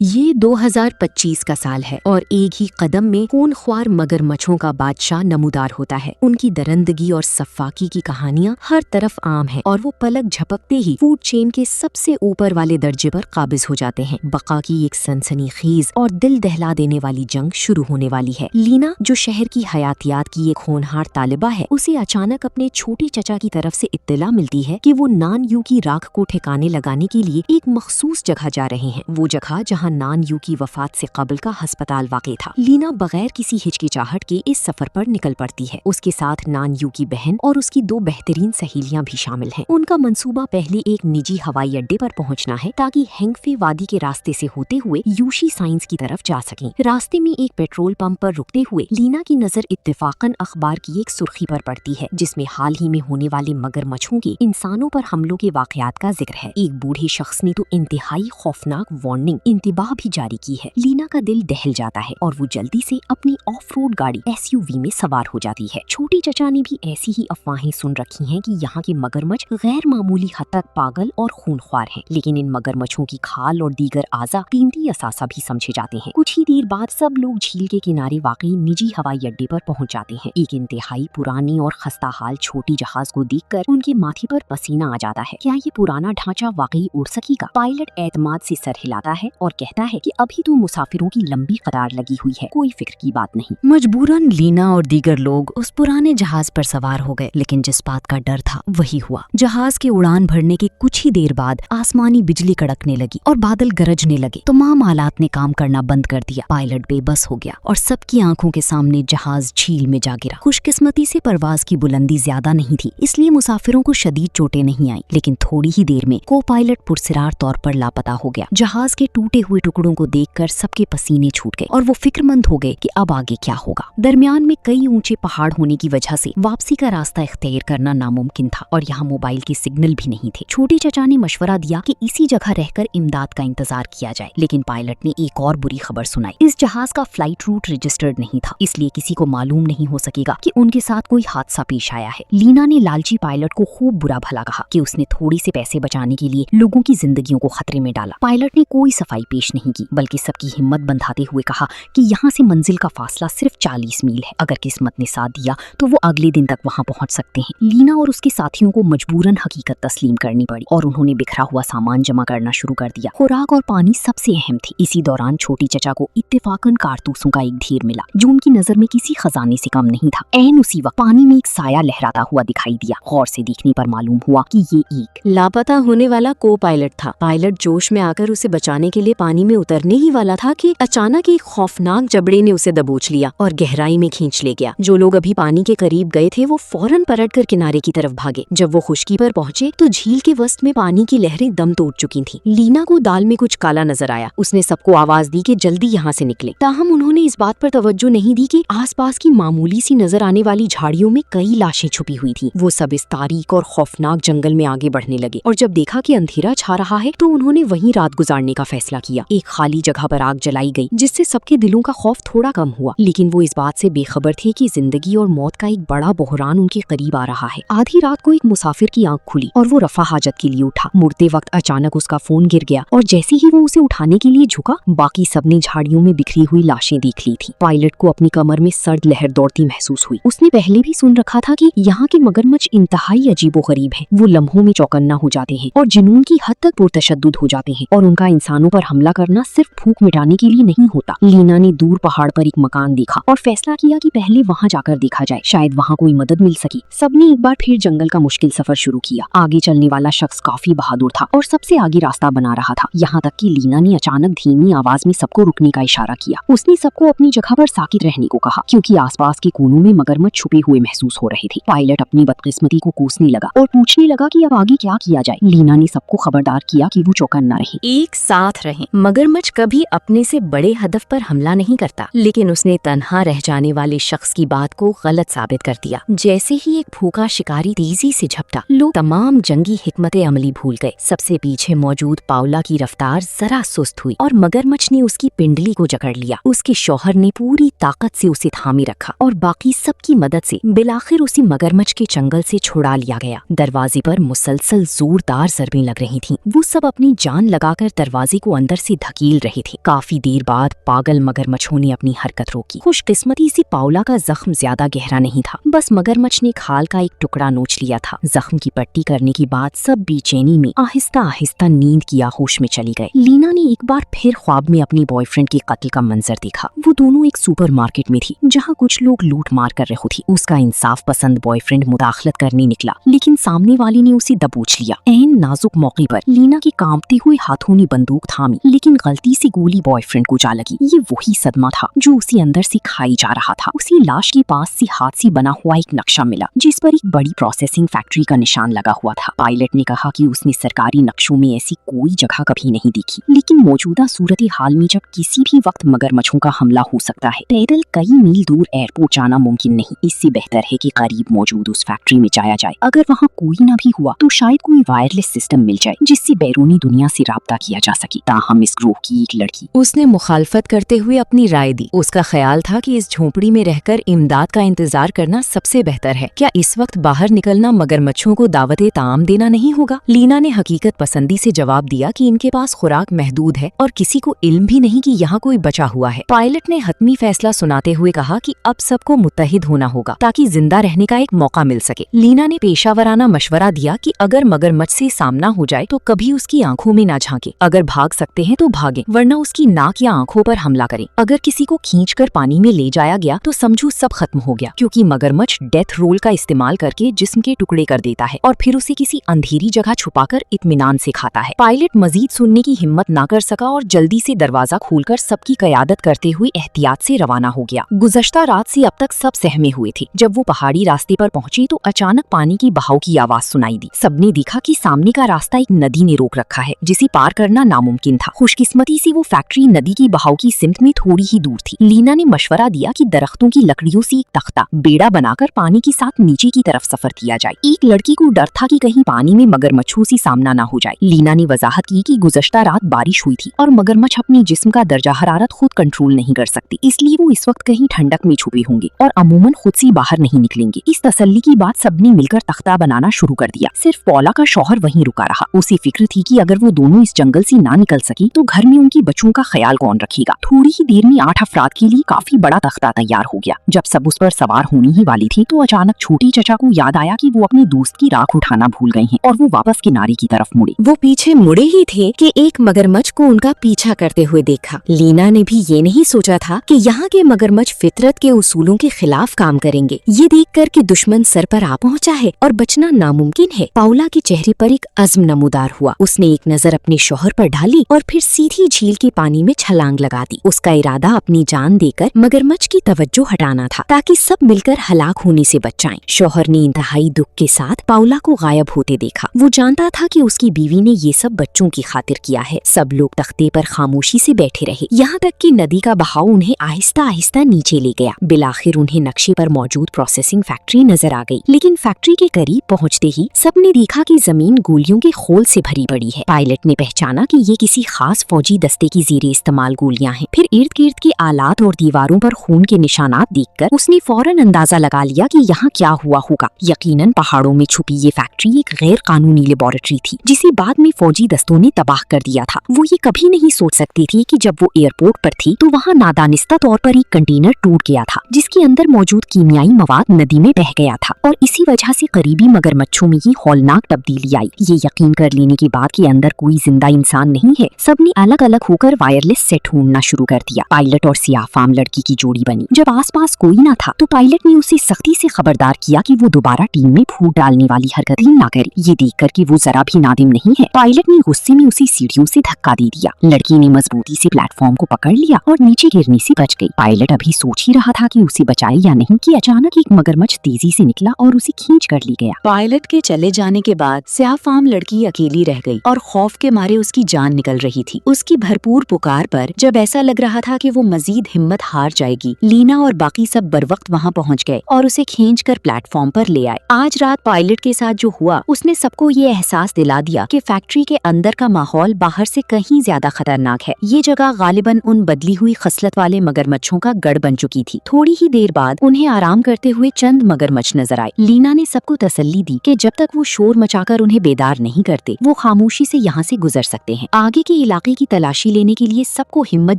یہ 2025 کا سال ہے اور ایک ہی قدم میں خون خوار مگرمچھوں کا بادشاہ نمودار ہوتا ہے۔ ان کی درندگی اور سفاکی کی کہانیاں ہر طرف عام ہیں اور وہ پلک جھپکتے ہی فوڈ چین کے سب سے اوپر والے درجے پر قابض ہو جاتے ہیں۔ بقا کی ایک سنسنی خیز اور دل دہلا دینے والی جنگ شروع ہونے والی ہے۔ لینا، جو شہر کی حیاتیات کی ایک ہونہار طالبہ ہے، اسے اچانک اپنے چھوٹے چچا کی طرف سے اطلاع ملتی ہے کہ وہ نان یو کی راکھ کو ٹھکانے لگانے کے لیے ایک مخصوص جگہ جا رہے ہیں، وہ جگہ جہاں نان یو کی وفات سے قبل کا ہسپتال واقع تھا۔ لینا بغیر کسی ہچکچاہٹ کے اس سفر پر نکل پڑتی ہے۔ اس کے ساتھ نان یو کی بہن اور اس کی 2 بہترین سہیلیاں بھی شامل ہیں۔ ان کا منصوبہ پہلے ایک نجی ہوائی اڈے پر پہنچنا ہے تاکہ ہینگفے وادی کے راستے سے ہوتے ہوئے یوشی سائنس کی طرف جا سکیں۔ راستے میں ایک پیٹرول پمپ پر رکتے ہوئے لینا کی نظر اتفاقاً اخبار کی ایک سرخی پر پڑتی ہے جس میں حال ہی میں ہونے والے مگرمچھوں کے انسانوں پر حملوں کے واقعات کا ذکر ہے۔ ایک بوڑھے شخص نے تو انتہائی خوفناک وارننگ انتباہ بھی جاری کی ہے۔ لینا کا دل دہل جاتا ہے اور وہ جلدی سے اپنی آف روڈ گاڑی SUV میں سوار ہو جاتی ہے۔ چھوٹی چچا نے بھی ایسی ہی افواہیں سن رکھی ہیں کہ یہاں کے مگرمچھ غیر معمولی حد تک پاگل اور خونخوار ہیں، لیکن ان مگرمچھوں کی کھال اور دیگر اعضاء قیمتی اثاثہ بھی سمجھے جاتے ہیں۔ کچھ ہی دیر بعد سب لوگ جھیل کے کنارے واقع نجی ہوائی اڈے پر پہنچ جاتے ہیں۔ ایک انتہائی پرانی اور خستہ حال چھوٹی جہاز کو دیکھ کر ان کے ماتھے پر پسینہ آ جاتا ہے۔ کیا یہ پرانا ڈھانچہ واقعی اڑ سکے گا؟ پائلٹ اعتماد سے سر ہلاتا ہے اور کہتا ہے کہ ابھی تو مسافروں کی لمبی قطار لگی ہوئی ہے، کوئی فکر کی بات نہیں۔ مجبوراً لینا اور دیگر لوگ اس پرانے جہاز پر سوار ہو گئے، لیکن جس بات کا ڈر تھا وہی ہوا۔ جہاز کے اڑان بھرنے کے کچھ ہی دیر بعد آسمانی بجلی کڑکنے لگی اور بادل گرجنے لگے۔ تمام آلات نے کام کرنا بند کر دیا۔ پائلٹ بے بس ہو گیا اور سب کی آنکھوں کے سامنے جہاز جھیل میں جا گرا۔ خوش قسمتی سے پرواز کی بلندی زیادہ نہیں تھی، اس لیے مسافروں کو شدید چوٹیں نہیں آئیں، لیکن تھوڑی ہی دیر میں کو پائلٹ پرسرار طور پر لاپتہ ہو گیا۔ جہاز کے ٹوٹے ہوئے ٹکڑوں کو دیکھ کر سب کے پسینے چھوٹ گئے اور وہ فکر مند ہو گئے کہ اب آگے کیا ہوگا۔ درمیان میں کئی اونچے پہاڑ ہونے کی وجہ سے واپسی کا راستہ اختیار کرنا ناممکن تھا اور یہاں موبائل کے سگنل بھی نہیں تھے۔ چھوٹے چچا نے مشورہ دیا کہ اسی جگہ رہ کر امداد کا انتظار کیا جائے، لیکن پائلٹ نے ایک اور بری خبر سنائی۔ اس جہاز کا فلائٹ روٹ رجسٹرڈ نہیں تھا، اس لیے کسی کو معلوم نہیں ہو سکے گا کہ ان کے ساتھ کوئی حادثہ پیش آیا ہے۔ لینا نے لالچی پائلٹ کو خوب برا بھلا کہا کہ اس نے تھوڑی سے پیسے بچانے کے لیے لوگوں کی زندگیوں کو خطرے میں ڈالا۔ پائلٹ نے کوئی صفائی پیش نہیں کی، بلکہ سب کی ہمت بندھاتے ہوئے کہا کہ یہاں سے منزل کا فاصلہ صرف 40 میل ہے، اگر قسمت نے ساتھ دیا تو وہ اگلے دن تک وہاں پہنچ سکتے ہیں۔ لینا اور اس کے ساتھیوں کو مجبوراً حقیقت تسلیم کرنی پڑی اور انہوں نے بکھرا ہوا سامان جمع کرنا شروع کر دیا۔ خوراک اور پانی سب سے اہم تھی۔ اسی دوران چھوٹی چچا کو اتفاقاً کارتوسوں کا ایک ڈھیر ملا جو ان کی نظر میں کسی خزانے سے کم نہیں تھا۔ عین اسی وقت پانی میں ایک سایہ لہراتا ہوا دکھائی دیا۔ غور سے دیکھنے پر معلوم ہوا کہ یہ ایک لاپتہ ہونے والا کو پائلٹ تھا۔ پائلٹ جوش میں آ کر اسے بچانے کے لیے پانی میں اترنے ہی والا تھا کہ اچانک ایک خوفناک جبڑے نے اسے دبوچ لیا اور گہرائی میں کھینچ لے گیا۔ جو لوگ ابھی پانی کے قریب گئے تھے وہ فوراً پلٹ کر کنارے کی طرف بھاگے۔ جب وہ خشکی پر پہنچے تو جھیل کے وسط میں پانی کی لہریں دم توڑ چکی تھیں۔ لینا کو دال میں کچھ کالا نظر آیا۔ اس نے سب کو آواز دی کہ جلدی یہاں سے نکلے، تاہم انہوں نے اس بات پر توجہ نہیں دی کہ آس پاس کی معمولی سی نظر آنے والی جھاڑیوں میں کئی لاشیں چھپی ہوئی تھیں۔ وہ سب اس تاریک اور خوفناک جنگل میں آگے بڑھنے لگے اور جب دیکھا کہ اندھیرا چھا رہا ہے تو انہوں نے وہیں رات گزارنے کا فیصلہ کیا۔ ایک خالی جگہ پر آگ جلائی گئی جس سے سب کے دلوں کا خوف تھوڑا کم ہوا، لیکن وہ اس بات سے بے خبر تھے کہ زندگی اور موت کا ایک بڑا بحران ان کے قریب آ رہا ہے۔ آدھی رات کو ایک مسافر کی آنکھ کھلی اور وہ رفع حاجت کے لیے اٹھا۔ مڑتے وقت اچانک اس کا فون گر گیا اور جیسے ہی وہ اسے اٹھانے کے لیے جھکا، باقی سب نے جھاڑیوں میں بکھری ہوئی لاشیں دیکھ لی تھی۔ پائلٹ کو اپنی کمر میں سرد لہر دوڑتی محسوس ہوئی۔ اس نے پہلے بھی سن رکھا تھا کہ یہاں کے مگرمچھ انتہائی عجیب و غریب ہیں، وہ لمحوں میں چوکنا ہو جاتے ہیں اور جنون کی حد تک پرتشدد ہو جاتے ہیں، اور ان کا انسانوں پر حملہ کرنا صرف بھوک مٹانے کے لیے نہیں ہوتا۔ لینا نے دور پہاڑ پر ایک مکان دیکھا اور فیصلہ کیا کہ پہلے وہاں جا کر دیکھا جائے، شاید وہاں کوئی مدد مل سکی۔ سب نے ایک بار پھر جنگل کا مشکل سفر شروع کیا۔ آگے چلنے والا شخص کافی بہادر تھا اور سب سے آگے راستہ بنا رہا تھا، یہاں تک کہ لینا نے اچانک دھیمی آواز میں سب کو رکنے کا اشارہ کیا۔ اس نے سب کو اپنی جگہ پر ساکت رہنے کو کہا کیونکہ آس پاس کے کونوں میں مگرمچھ چھپے ہوئے محسوس ہو رہے تھے۔ پائلٹ اپنی بدقسمتی کو کوسنے لگا اور پوچھنے لگا کہ اب آگے کیا کیا جائے۔ لینا نے سب کو خبردار کیا کہ وہ چوکن نہ رہیں، ایک ساتھ رہیں۔ مگرمچھ کبھی اپنے سے بڑے ہدف پر حملہ نہیں کرتا، لیکن اس نے تنہا رہ جانے والے شخص کی بات کو غلط ثابت کر دیا۔ جیسے ہی ایک بھوکا شکاری تیزی سے جھپٹا، لوگ تمام جنگی حکمت عملی بھول گئے۔ سب سے پیچھے موجود پاولا کی رفتار ذرا سست ہوئی اور مگرمچھ نے اس کی پنڈلی کو جکڑ لیا۔ اس کے شوہر نے پوری طاقت سے اسے تھامے رکھا اور باقی سب کی مدد سے بالآخر اسے مگرمچھ کے چنگل سے چھڑا لیا گیا۔ دروازے پر مسلسل زوردار ضربیں لگ رہی تھیں۔ وہ سب اپنی جان لگا کر دروازے کو اندر उसे धकेल रहे थे। काफी देर बाद पागल मगरमच्छों ने अपनी हरकत रोकी। खुशकिस्मती से पाउला का जख्म ज्यादा गहरा नहीं था, बस मगरमच्छ ने खाल का एक टुकड़ा नोच लिया था। जख्म की पट्टी करने के बाद सब बेचैनी में आहिस्ता आहिस्ता नींद की आगोश में चली गए। लीना ने एक बार फिर ख्वाब में अपनी बॉयफ्रेंड के कत्ल का मंजर देखा। वो दोनों एक सुपरमार्केट में थी जहाँ कुछ लोग लूट मार कर रहे थे। उसका इंसाफ पसंद बॉयफ्रेंड मुदाखलत करने निकला, लेकिन सामने वाले ने उसे दबोच लिया। ऐन नाजुक मौके पर लीना के कांपते हुए हाथों ने बंदूक थामी, लेकिन गलती से गोली बॉयफ्रेंड को जा लगी। ये वही सदमा था जो उसे अंदर से खाई जा रहा था। उसी लाश के पास से हाथ से बना हुआ एक नक्शा मिला जिस पर एक बड़ी प्रोसेसिंग फैक्ट्री का निशान लगा हुआ था। पायलट ने कहा कि उसने सरकारी नक्शों में ऐसी कोई जगह कभी नहीं देखी, लेकिन मौजूदा सूरत हाल में जब किसी भी वक्त मगरमच्छों का हमला हो सकता है, पैदल कई मील दूर एयरपोर्ट जाना मुमकिन नहीं। इससे बेहतर है कि करीब मौजूद उस फैक्ट्री में जाया जाए। अगर वहाँ कोई न भी हुआ तो शायद कोई वायरलेस सिस्टम मिल जाए जिससे बैरूनी दुनिया से राब्ता किया जा सके। ताहम इस ग्रोह की एक लड़की उसने मुखालफत करते हुए अपनी राय दी। उसका ख्याल था कि इस झोपड़ी में रहकर इमदाद का इंतजार करना सबसे बेहतर है। क्या इस वक्त बाहर निकलना मगरमच्छों को दावते ताम देना नहीं होगा? लीना ने हकीकत पसंदी से जवाब दिया कि इनके पास खुराक महदूद है और किसी को इल्म भी नहीं कि यहाँ कोई बचा हुआ है। पायलट ने हतमी फैसला सुनाते हुए कहा कि अब सबको मुत्तहिद होना होगा ताकि जिंदा रहने का एक मौका मिल सके। लीना ने पेशावराना मशवरा दिया कि अगर मगरमच्छ से सामना हो जाए तो कभी उसकी आंखों में ना झांके। अगर भाग सकते हैं तो भागें, वरना उसकी नाक या आंखों पर हमला करें। अगर किसी को खींचकर पानी में ले जाया गया तो समझो सब खत्म हो गया, क्योंकि मगरमच्छ डेथ रोल का इस्तेमाल करके जिस्म के टुकड़े कर देता है और फिर उसे किसी अंधेरी जगह छुपाकर इत्मीनान से खाता है। पायलट मजीद सुनने की हिम्मत ना कर सका और जल्दी से दरवाजा खोलकर सबकी कयादत करते हुए एहतियात से रवाना हो गया। गुज़श्ता रात से अब तक सब सहमे हुए थे। जब वो पहाड़ी रास्ते पर पहुंचे तो अचानक पानी की बहाव की आवाज सुनाई दी। सबने देखा कि सामने का रास्ता एक नदी ने रोक रखा है जिसे पार करना नामुमकिन था। खुशकिस्मती से वो फैक्ट्री नदी की बहाव की सिमत में थोड़ी ही दूर थी। लीना ने मशवरा दिया कि दरख्तों की लकड़ियों से एक तख्ता बेड़ा बनाकर पानी के साथ नीचे की तरफ सफर किया जाए। एक लड़की को डर था कि कहीं पानी में मगरमच्छों से सामना ना हो जाए। लीना ने वजाहत की कि गुज़श्ता रात बारिश हुई थी और मगरमच्छ अपने जिस्म का दर्जा हरारत खुद कंट्रोल नहीं कर सकते, इसलिए वो इस वक्त कहीं ठंडक में छुपे होंगे और अमूमन खुद से बाहर नहीं निकलेंगे। इस तसल्ली की बात सबने मिलकर तख्ता बनाना शुरू कर दिया। सिर्फ पौला का शौहर वहीं रुका रहा। उसे फिक्र थी कि अगर वो दोनों इस जंगल से ना निकल सकी तो घर में उनकी बच्चों का ख्याल कौन रखेगा। थोड़ी ही देर में 8 अफराद के लिए काफी बड़ा तख्ता तैयार हो गया। जब सब उस पर सवार होने ही वाली थी तो अचानक छोटी चचा को याद आया कि वो अपने दोस्त की राख उठाना भूल गए हैं और वो वापस किनारे की तरफ मुड़े। वो पीछे मुड़े ही थे कि एक मगरमच्छ को उनका पीछा करते हुए देखा। लीना ने भी ये नहीं सोचा था कि यहाँ के मगरमच्छ फितरत के उसूलों के खिलाफ काम करेंगे। ये देखकर कि दुश्मन सर पर आ पहुँचा है और बचना नामुमकिन है, पाउला के चेहरे पर एक अज़्म नमूदार हुआ। उसने एक नजर अपने शौहर पर डाली और फिर सीधी झील के पानी में छलांग लगा दी। उसका इरादा अपनी जान देकर मगरमच्छ की तवज्जो हटाना था ताकि सब मिलकर हलाक होने से बच जाएं। शौहर ने इंतहाई दुख के साथ पाउला को गायब होते देखा। वो जानता था कि उसकी बीवी ने ये सब बच्चों की खातिर किया है। सब लोग तख्ते पर खामोशी से बैठे रहे, यहाँ तक कि नदी का बहाव उन्हें आहिस्ता आहिस्ता नीचे ले गया। बिलाखिर उन्हें नक्शे पर मौजूद प्रोसेसिंग फैक्ट्री नजर आ गई, लेकिन फैक्ट्री के करीब पहुँचते ही सबने देखा कि जमीन गोलियों के खोल से भरी पड़ी है। पायलट ने पहचाना कि ये किसी खास फौजी दस्ते की ज़ेरे इस्तेमाल गोलियां हैं। फिर इर्द गिर्द के आलात और दीवारों पर खून के निशानात देखकर उसने फौरन अंदाजा लगा लिया कि यहाँ क्या हुआ होगा। यकीनन पहाड़ों में छुपी ये फैक्ट्री एक गैर कानूनी लेबोरेटरी थी जिसे बाद में फौजी दस्तों ने तबाह कर दिया था। वो ये कभी नहीं सोच सकती थी कि जब वो एयरपोर्ट पर थी तो वहाँ नादानिस्ता तौर पर एक कंटेनर टूट गया था जिसके अंदर मौजूद कीमियाई मवाद नदी में बह गया था और इसी वजह से करीबी मगरमच्छों में ये हौलनाक तब्दीली आई। ये यकीन कर लेने के बाद कि अंदर कोई जिंदा इंसान नहीं है, सबने अलग अलग होकर वायरलेस सेट ढूंढना शुरू कर दिया। पायलट और सियाफाम लड़की की जोड़ी बनी। जब आसपास कोई न था तो पायलट ने उसे सख्ती से खबरदार किया कि वो दोबारा टीम में फूट डालने वाली हरकतें न करे। ये देखकर कि वो जरा भी नादिम नहीं है, पायलट ने गुस्से में उसे सीढ़ियों से धक्का दे दिया। लड़की ने मजबूती से प्लेटफॉर्म को पकड़ लिया और नीचे गिरने से बच गई। पायलट अभी सोच ही रहा था कि उसे बचाए या नहीं कि अचानक एक मगरमच्छ तेजी से निकला और उसे खींच कर ले गया। पायलट के चले जाने के बाद सियाफाम लड़की अकेली रह गई और खौफ के मारे उसकी जान निकल रही थी। उसकी भरपूर पुकार पर जब ऐसा लग रहा था कि वो मजीद हिम्मत हार जाएगी, लीना और बाकी सब बरवक्त वहाँ पहुँच गए और उसे खींचकर प्लेटफॉर्म पर ले आए। आज रात पायलट के साथ जो हुआ उसने सबको ये एहसास दिला दिया कि फैक्ट्री के अंदर का माहौल बाहर से कहीं ज्यादा खतरनाक है। ये जगह गालिबन उन बदली हुई खसलत वाले मगरमच्छों का गढ़ बन चुकी थी। थोड़ी ही देर बाद उन्हें आराम करते हुए चंद मगरमच्छ नजर आए। लीना ने सबको तसल्ली दी कि जब तक वो शोर मचाकर उन्हें बेदार नहीं करते वो खामोशी से यहाँ से गुजर सकते हैं। आगे के इलाके इलाके की तलाशी लेने के लिए सबको हिम्मत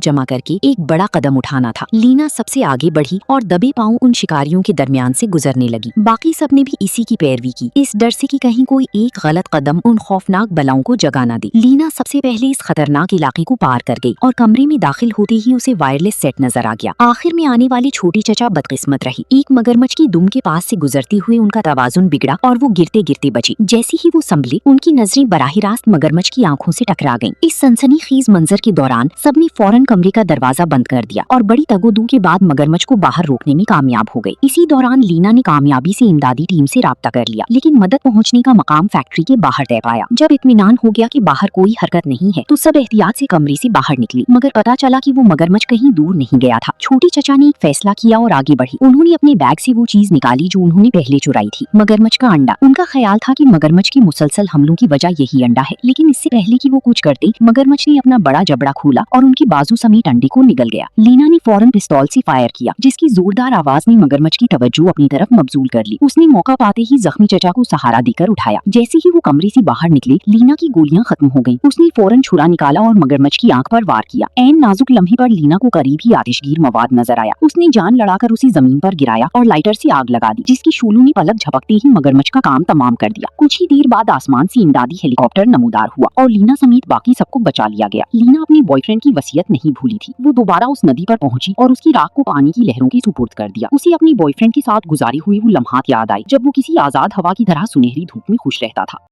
जमा करके एक बड़ा कदम उठाना था। लीना सबसे आगे बढ़ी और दबे पांव उन शिकारियों के दरमियान से गुजरने लगी। बाकी सब ने भी इसी की पैरवी की, इस डर से कि कहीं कोई एक गलत कदम उन खौफनाक बलाओं को जगा ना दे। लीना सबसे पहले इस खतरनाक इलाके को पार कर गई और कमरे में दाखिल होते ही उसे वायरलेस सेट नजर आ गया। आखिर में आने वाली छोटी चचा बदकिस्मत रही। एक मगरमच्छ की दुम के पास से गुजरते हुए उनका तवाजुन बिगड़ा और वो गिरते गिरते बची। जैसे ही वो संभले, उनकी नजरें बराह रास्त मगरमच्छ की आंखों से टकरा गईं। इस सनसनीखेज मंजर के दौरान सबने फौरन कमरे का दरवाजा बंद कर दिया और बड़ी तगोदू के बाद मगरमच्छ को बाहर रोकने में कामयाब हो गई। इसी दौरान लीना ने कामयाबी से इमदादी टीम से राब्ता कर लिया, लेकिन मदद पहुंचने का मकाम फैक्ट्री के बाहर तय पाया। जब इत्मीनान हो गया कि बाहर कोई हरकत नहीं है, तो सब एहतियात से कमरे से बाहर निकली, मगर पता चला कि वो मगरमच्छ कहीं दूर नहीं गया था। छोटी चचा ने एक फैसला किया और आगे बढ़ी। उन्होंने अपने बैग से वो चीज निकाली जो उन्होंने पहले चुराई थी, मगरमच्छ का अंडा। उनका ख्याल था कि मगरमच्छ की मुसलसल हमलों की वजह यही अंडा है, लेकिन इससे पहले कि वो कुछ करते, मगरमच्छ ने अपना बड़ा जबड़ा खोला और उनकी बाजू समेत अंडे को निगल गया। लीना ने फौरन पिस्तौल से फायर किया, जिसकी जोरदार आवाज ने मगरमच्छ की तवज्जो अपनी तरफ मबजूल कर ली। उसने मौका पाते ही जख्मी चचा को सहारा देकर उठाया। जैसे ही वो कमरे से बाहर निकले, लीना की गोलियां खत्म हो गईं। उसने फौरन छुरा निकाला और मगरमच्छ की आंख पर वार किया। ऐन नाजुक लम्हे पर लीना को करीब ही आतिशगीर मवाद नजर आया। उसने जान लड़ाकर उसे जमीन पर गिराया और लाइटर से आग लगा दी, जिसकी शूलों ने पलक झपकते ही मगरमच्छ का काम तमाम कर दिया। कुछ ही देर बाद आसमान से इमदादी हेलीकॉप्टर नमूदार हुआ और लीना समेत बाकी सबको बचा लिया गया। लीना अपने बॉयफ्रेंड की वसीयत नहीं भूली थी। वो दोबारा उस नदी पर पहुंची और उसकी राख को पानी की लहरों के सुपुर्द कर दिया। उसे अपने बॉयफ्रेंड के साथ गुजारी हुई वो लम्हात याद आई, जब वो किसी आजाद हवा की तरह सुनहरी धूप में खुश रहता था।